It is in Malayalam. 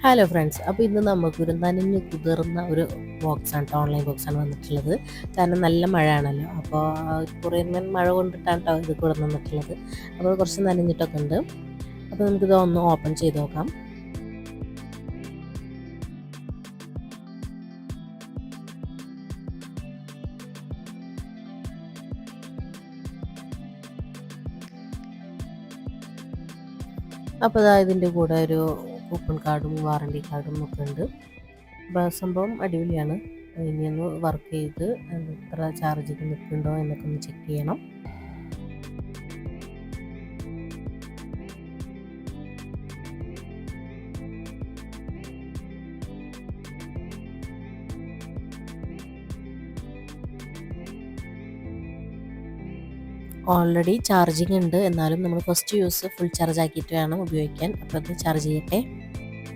ഹലോ ഫ്രണ്ട്സ്, അപ്പോൾ ഇന്ന് നമുക്കൊരു നനഞ്ഞ് കുതിർന്ന ഒരു ബോക്സാണ് കേട്ടോ, ഓൺലൈൻ ബോക്സാണ് വന്നിട്ടുള്ളത്. കാരണം നല്ല മഴയാണല്ലോ, അപ്പോൾ കുറേ മഴ കൊണ്ടിട്ടാണ് കേട്ടോ ഇത് കൂടെ നിന്നിട്ടുള്ളത്. അപ്പോൾ കുറച്ച് നനഞ്ഞിട്ടൊക്കെ ഉണ്ട്. അപ്പോൾ നമുക്കിത് ഒന്ന് ഓപ്പൺ ചെയ്ത് നോക്കാം. അപ്പോൾ ഇതാ ഇതിൻ്റെ കൂടെ ഒരു കൂപ്പൺ കാർഡും വാറണ്ടി കാർഡും ഒക്കെ ഉണ്ട്. അപ്പോൾ സംഭവം അടിപൊളിയാണ്. ഇനി ഒന്ന് വർക്ക് ചെയ്ത് എത്ര ചാർജ് നിൽക്കുന്നുണ്ടോ എന്നൊക്കെ ഒന്ന് ചെക്ക് ചെയ്യണം. ഓൾറെഡി ചാർജിങ് ഉണ്ട്, എന്നാലും നമ്മൾ ഫസ്റ്റ് യൂസ് ഫുൾ ചാർജ് ആക്കിയിട്ട് വേണം ഉപയോഗിക്കാൻ. അപ്പോൾ അത് ചാർജ് ചെയ്യട്ടെ.